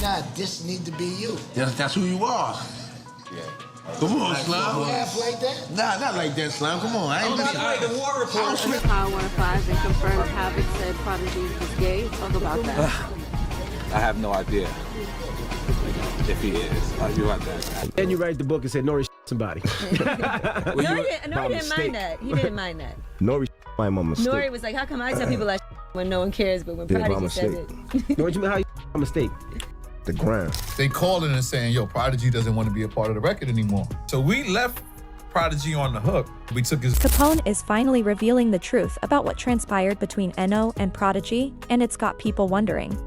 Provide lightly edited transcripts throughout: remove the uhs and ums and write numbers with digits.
nah, this need to be you. That's who you are. Yeah. Come on, Slime. You laugh like that? Nah, not like that, Slime. Come on. I ain't By the way, the war report. Power 105 and confirmed Havoc said Prodigy is gay. Talk about that. I have no idea if he is. I'll be like that. And you write the book and say N.O.R.E somebody. No, he didn't mind that. He didn't mind that. N.O.R.E my mama mistake. N.O.R.E was like, how come I tell people that when no one cares, but when Prodigy says it. N.O.R.E, you mean how you a mistake? The ground. They calling and saying, yo, Prodigy doesn't want to be a part of the record anymore. So we left Prodigy on the hook. We took his... Capone is finally revealing the truth about what transpired between N.O. and Prodigy, and it's got people wondering.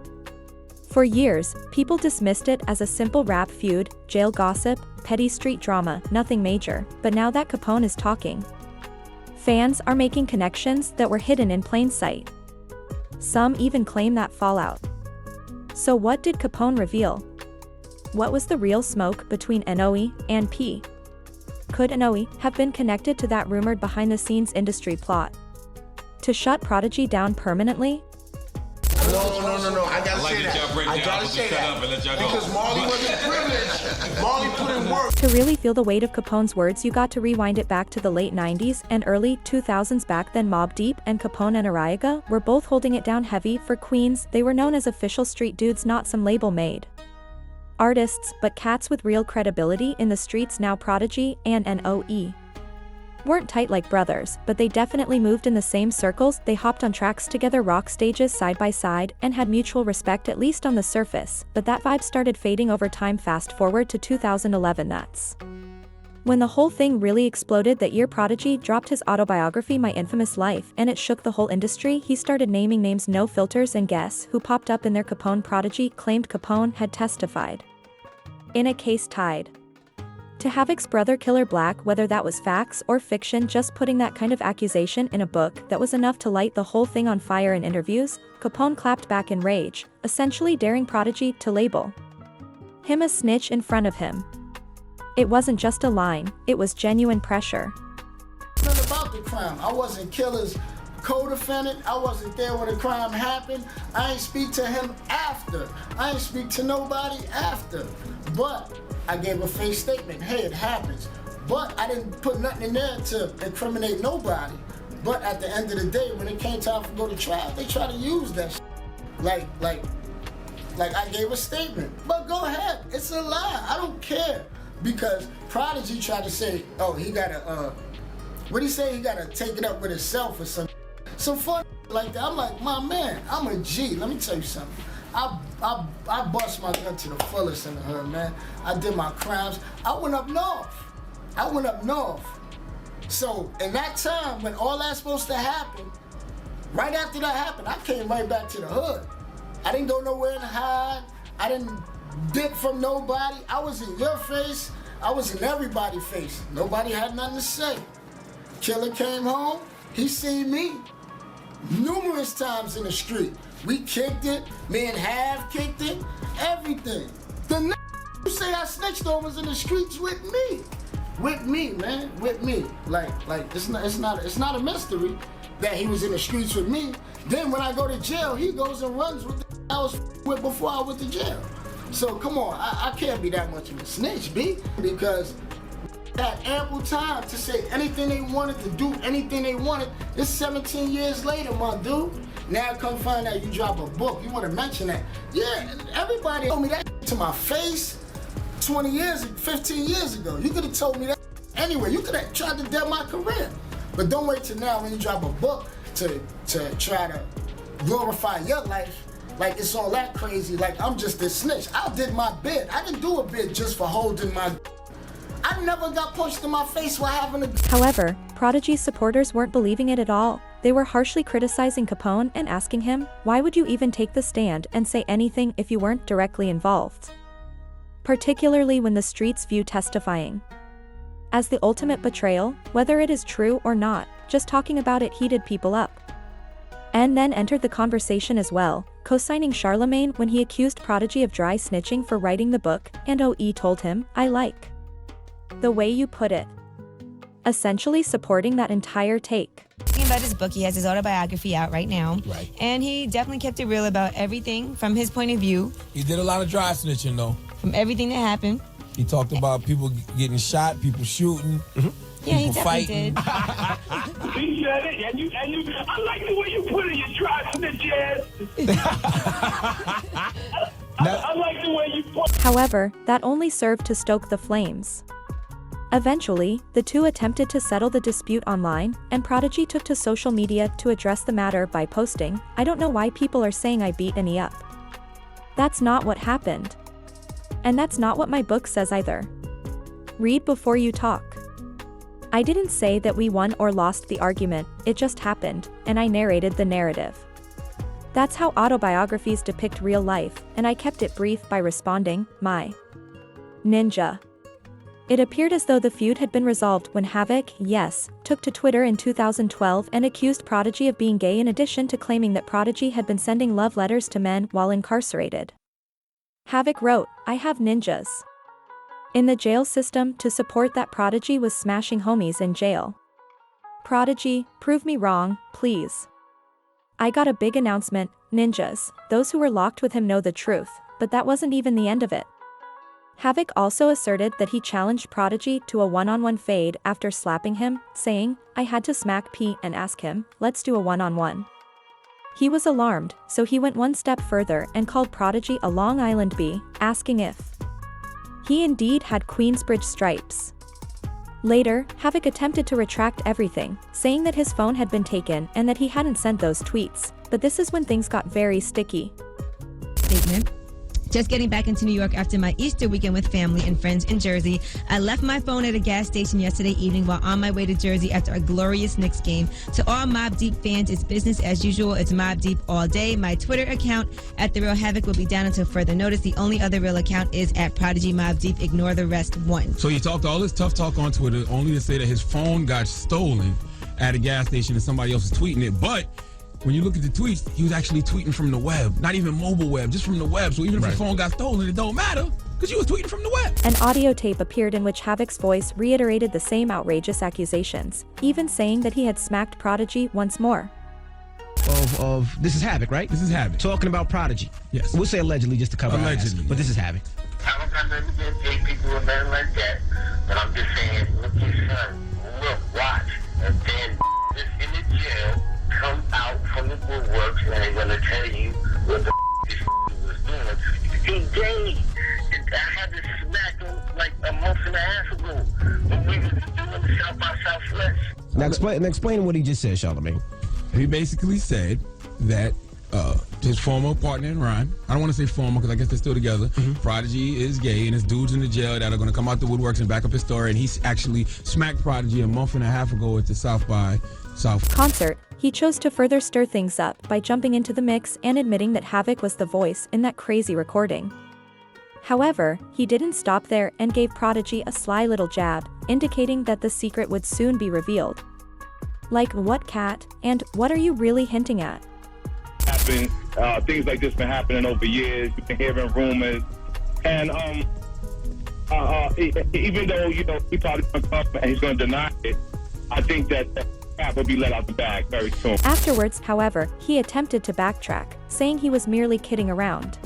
For years, people dismissed it as a simple rap feud, jail gossip, petty street drama, nothing major, but now that Capone is talking, fans are making connections that were hidden in plain sight. Some even claim that fallout. So what did Capone reveal? What was the real smoke between N.O.R.E and P? Could N.O.R.E have been connected to that rumored behind-the-scenes industry plot to shut Prodigy down permanently? No. I gotta say that. I gotta say that. Because Marley wasn't privileged. Marley put in work. To really feel the weight of Capone's words, you got to rewind it back to the late 90s and early 2000s. Back then, MOBB Deep and Capone and N.O.R.E were both holding it down heavy for Queens. They were known as official street dudes, not some label-made artists, but cats with real credibility in the streets. Now Prodigy and N.O.R.E weren't tight like brothers, but they definitely moved in the same circles. They hopped on tracks together, rock stages side by side, and had mutual respect, at least on the surface, but that vibe started fading over time. Fast forward to 2011, that's when the whole thing really exploded. That year Prodigy dropped his autobiography, My Infamous Life, and it shook the whole industry. He started naming names, no filters, and guess who popped up in there? Capone. Prodigy claimed Capone had testified in a case tied to Havoc's brother Killer Black. Whether that was facts or fiction, just putting that kind of accusation in a book that was enough to light the whole thing on fire. In interviews, Capone clapped back in rage, essentially daring Prodigy to label him a snitch in front of him. It wasn't just a line, it was genuine pressure. Nothing about the crime. I wasn't Killer's co-defendant. I wasn't there when the crime happened. I ain't speak to him after. I ain't speak to nobody after. But I gave a fake statement. Hey, it happens. But I didn't put nothing in there to incriminate nobody. But at the end of the day, when it came time to go to trial, they try to use that shit. Like I gave a statement. But go ahead, it's a lie. I don't care. Because Prodigy tried to say, oh, he gotta, what'd he say? He gotta take it up with himself or something. Some fun like that. I'm like, my man, I'm a G. Let me tell you something. I bust my gun to the fullest in the hood, man. I did my crimes. I went up north. So in that time, when all that's supposed to happen, right after that happened, I came right back to the hood. I didn't go nowhere to hide. I didn't dip from nobody. I was in your face. I was in everybody's face. Nobody had nothing to say. Killer came home. He seen me numerous times in the street. We kicked it. Me and Hav kicked it. Everything. The who say I snitched on was in the streets with me. With me, man. With me. Like it's not a mystery that he was in the streets with me. Then when I go to jail, he goes and runs with the I was with before I went to jail. So come on, I can't be that much of a snitch, B, because had ample time to say anything they wanted, to do anything they wanted. It's 17 years later, my dude. Now come find out you drop a book. You want to mention that? Yeah, everybody told me that to my face 20 years, 15 years ago. You could have told me that anyway. You could have tried to dead my career. But don't wait till now when you drop a book to try to glorify your life. Like it's all that crazy, like I'm just a snitch. I did my bid. I didn't do a bid just for holding my... I never got punched in my face while having a... However, Prodigy's supporters weren't believing it at all. They were harshly criticizing Capone and asking him, why would you even take the stand and say anything if you weren't directly involved? Particularly when the streets view testifying as the ultimate betrayal, whether it is true or not. Just talking about it heated people up. And then entered the conversation as well, co-signing Charlemagne when he accused Prodigy of dry snitching for writing the book, and N.O.R.E told him, I like the way you put it. Essentially supporting that entire take. talking about his book. He has his autobiography out right now. Right. And he definitely kept it real about everything from his point of view. He did a lot of dry snitching, though. From everything that happened. He talked about people getting shot, people shooting, Yeah, he people definitely fighting. did. He said it, and you. I like the way you put it. You dry snitch ass. I like the way you put it. However, that only served to stoke the flames. Eventually, the two attempted to settle the dispute online, and Prodigy took to social media to address the matter by posting, "I don't know why people are saying I beat N.O.R.E. up. That's not what happened. And that's not what my book says either. Read before you talk. I didn't say that we won or lost the argument, it just happened, and I narrated the narrative. That's how autobiographies depict real life, and I kept it brief by responding, my ninja." It appeared as though the feud had been resolved when Havoc, yes, took to Twitter in 2012 and accused Prodigy of being gay in addition to claiming that Prodigy had been sending love letters to men while incarcerated. Havoc wrote, "I have ninjas in the jail system to support that Prodigy was smashing homies in jail. Prodigy, prove me wrong, please. I got a big announcement, ninjas, those who were locked with him know the truth, but that wasn't even the end of it." Havoc also asserted that he challenged Prodigy to a one-on-one fade after slapping him, saying, "I had to smack P and ask him, let's do a one-on-one." He was alarmed, so he went one step further and called Prodigy a Long Island B, asking if he indeed had Queensbridge stripes. Later, Havoc attempted to retract everything, saying that his phone had been taken and that he hadn't sent those tweets, but this is when things got very sticky. Statement. Just getting back into New York after my Easter weekend with family and friends in Jersey. I left my phone at a gas station yesterday evening while on my way to Jersey after a glorious Knicks game. To all MOBB Deep fans, it's business as usual. It's MOBB Deep all day. My Twitter account at The Real Havoc will be down until further notice. The only other real account is at Prodigy MOBB Deep. Ignore the rest. One. So he talked all this tough talk on Twitter only to say that his phone got stolen at a gas station and somebody else was tweeting it. But when you look at the tweets, he was actually tweeting from the web, not even mobile web, just from the web. So even if your phone got stolen, it don't matter because you was tweeting from the web. An audio tape appeared in which Havoc's voice reiterated the same outrageous accusations, even saying that he had smacked Prodigy once more. This is Havoc, right? This is Havoc. Talking about Prodigy. Yes. We'll say allegedly just to cover our ass, but this is Havoc. I don't got nothing against gay people or nothing like that, but I'm just saying, look, your son, look, watch, and then is in the jail, come out from the woodworks, and they're gonna tell you what the this was doing. He gay. I had to smack him like a month and a half ago when we was doing South by Southwest. Now explain what he just said, Charlamagne. He basically said that his former partner in rhyme, I don't want to say former because I guess they're still together, Prodigy is gay and there's dudes in the jail that are going to come out the woodworks and back up his story, and he actually smacked Prodigy a month and a half ago at the South by South concert. He chose to further stir things up by jumping into the mix and admitting that Havoc was the voice in that crazy recording. However, he didn't stop there and gave Prodigy a sly little jab, indicating that the secret would soon be revealed. Like what, cat? And what are you really hinting at? Things like this been happening over years. You've been hearing rumors, and even though he probably gonna come and he's gonna deny it, I think that crap will be let out the bag very soon. Afterwards, however, he attempted to backtrack, saying he was merely kidding around.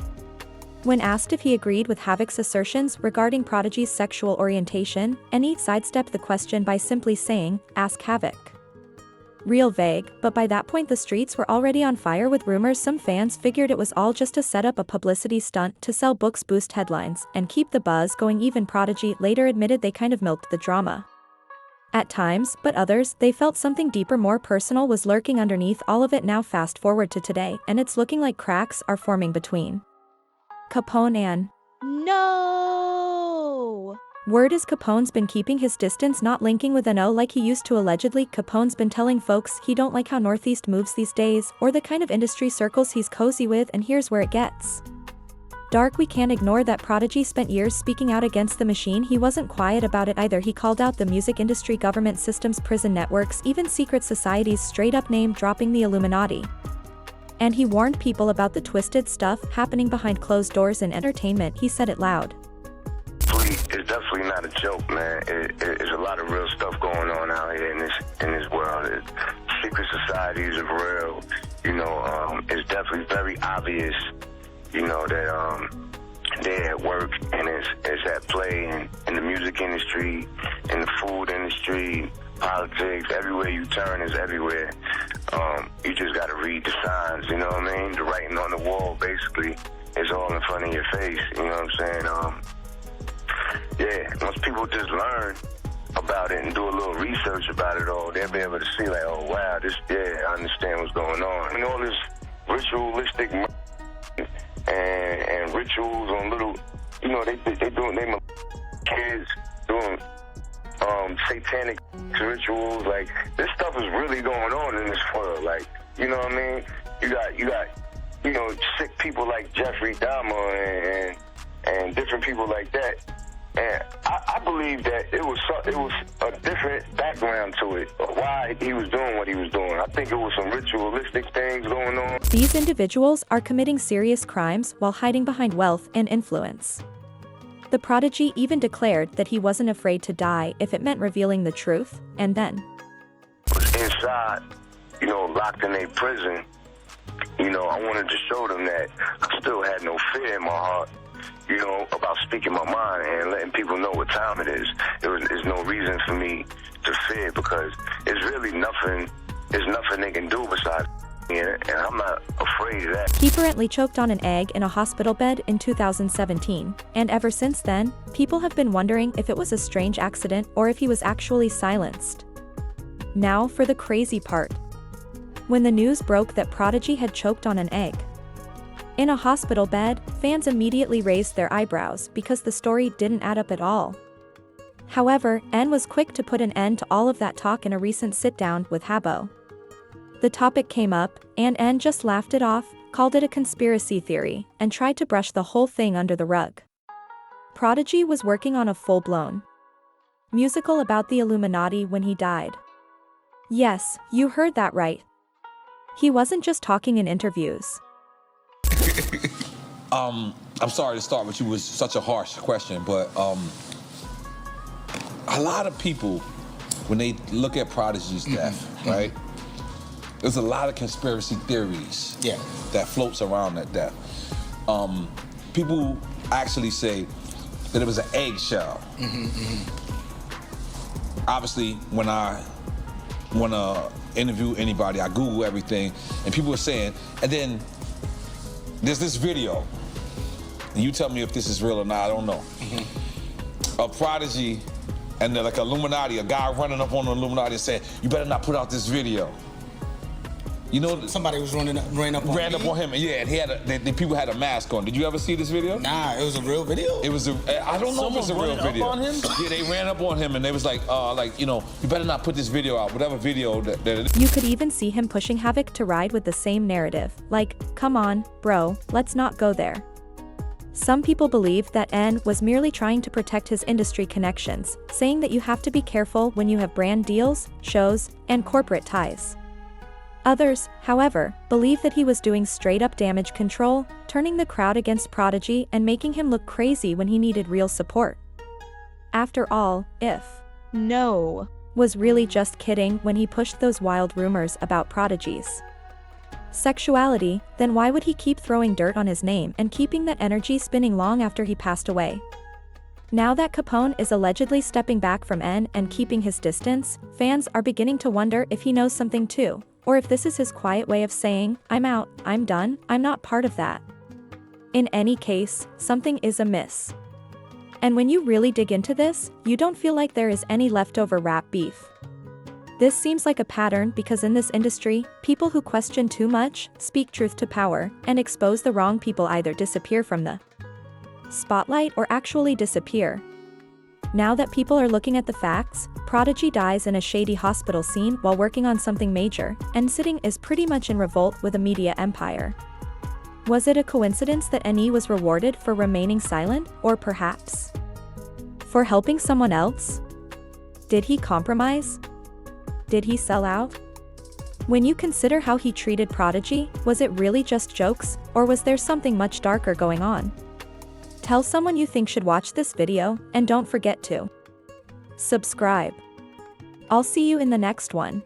When asked if he agreed with Havoc's assertions regarding Prodigy's sexual orientation, N.O.R.E. sidestepped the question by simply saying, "Ask Havoc." Real vague, but by that point the streets were already on fire with rumors. Some fans figured it was all just to set up a publicity stunt to sell books, boost headlines, and keep the buzz going. Even Prodigy later admitted they kind of milked the drama at times, but others, they felt something deeper, more personal was lurking underneath all of it. Now fast forward to today, and it's looking like cracks are forming between Capone and No! Word is Capone's been keeping his distance, not linking with N.O.R.E. like he used to. Allegedly, Capone's been telling folks he don't like how Northeast moves these days, or the kind of industry circles he's cozy with, and here's where it gets dark. We can't ignore that Prodigy spent years speaking out against the machine. He wasn't quiet about it either. He called out the music industry, government systems, prison networks, even secret societies, straight up name dropping the Illuminati. And he warned people about the twisted stuff happening behind closed doors in entertainment. He said it loud. It's definitely not a joke, man. There's a lot of real stuff going on out here in this world. secret societies of real. You know, it's definitely very obvious, you know, that they're at work and it's at play in the music industry, in the food industry, politics. Everywhere you turn is everywhere. You just got to read the signs, you know what I mean? The writing on the wall, basically, is all in front of your face, you know what I'm saying? Yeah, once people just learn about it and do a little research about it all, they'll be able to see like, oh wow, I understand what's going on. And all this ritualistic and rituals on little, you know, they kids doing satanic rituals. Like, this stuff is really going on in this world. Like, you know what I mean? You got, you know, sick people like Jeffrey Dahmer and different people like that. And I believe that it was a different background to it, why he was doing what he was doing. I think it was some ritualistic things going on. These individuals are committing serious crimes while hiding behind wealth and influence. The Prodigy even declared that he wasn't afraid to die if it meant revealing the truth, and then was inside, you know, locked in a prison. You know, I wanted to show them that I still had no fear in my heart, you know, about speaking my mind and letting people know what time it is. There's no reason for me to fear, because it's really nothing. There's nothing they can do besides me, and I'm not afraid of that. He apparently choked on an egg in a hospital bed in 2017, and ever since then, people have been wondering if it was a strange accident or if he was actually silenced. Now for the crazy part. When the news broke that Prodigy had choked on an egg in a hospital bed, fans immediately raised their eyebrows because the story didn't add up at all. However, N was quick to put an end to all of that talk in a recent sit-down with Havoc. The topic came up, and N just laughed it off, called it a conspiracy theory, and tried to brush the whole thing under the rug. Prodigy was working on a full-blown musical about the Illuminati when he died. Yes, you heard that right. He wasn't just talking in interviews. I'm sorry to start with you with such a harsh question, but a lot of people, when they look at Prodigy's death, right, there's a lot of conspiracy theories that floats around that death. People actually say that it was an eggshell. Obviously, when I want to interview anybody, I Google everything, and people are saying, and then there's this video, and you tell me if this is real or not, I don't know. A Prodigy and they're like Illuminati, a guy running up on the Illuminati and saying, you better not put out this video. You know, somebody was ran up on him, yeah, and he had the people had a mask on. Did you ever see this video? Nah, it was a real video. It was I don't know if it's a real video. Up on him? Yeah, they ran up on him and they was like, you know, you better not put this video out, whatever video that it is. You could even see him pushing Havoc to ride with the same narrative, like, come on, bro, let's not go there. Some people believe that N was merely trying to protect his industry connections, saying that you have to be careful when you have brand deals, shows, and corporate ties. Others, however, believe that he was doing straight-up damage control, turning the crowd against Prodigy and making him look crazy when he needed real support. After all, if N.O.R.E. was really just kidding when he pushed those wild rumors about Prodigy's sexuality, then why would he keep throwing dirt on his name and keeping that energy spinning long after he passed away? Now that Capone is allegedly stepping back from N and keeping his distance, fans are beginning to wonder if he knows something too, or if this is his quiet way of saying, I'm out, I'm done, I'm not part of that. In any case, something is amiss. And when you really dig into this, you don't feel like there is any leftover rap beef. This seems like a pattern because in this industry, people who question too much, speak truth to power, and expose the wrong people either disappear from the spotlight or actually disappear. Now that people are looking at the facts, Prodigy dies in a shady hospital scene while working on something major, and Sitting is pretty much in revolt with a media empire. Was it a coincidence that N.O.R.E. was rewarded for remaining silent, or perhaps for helping someone else? Did he compromise? Did he sell out? When you consider how he treated Prodigy, was it really just jokes, or was there something much darker going on? Tell someone you think should watch this video, and don't forget to subscribe. I'll see you in the next one.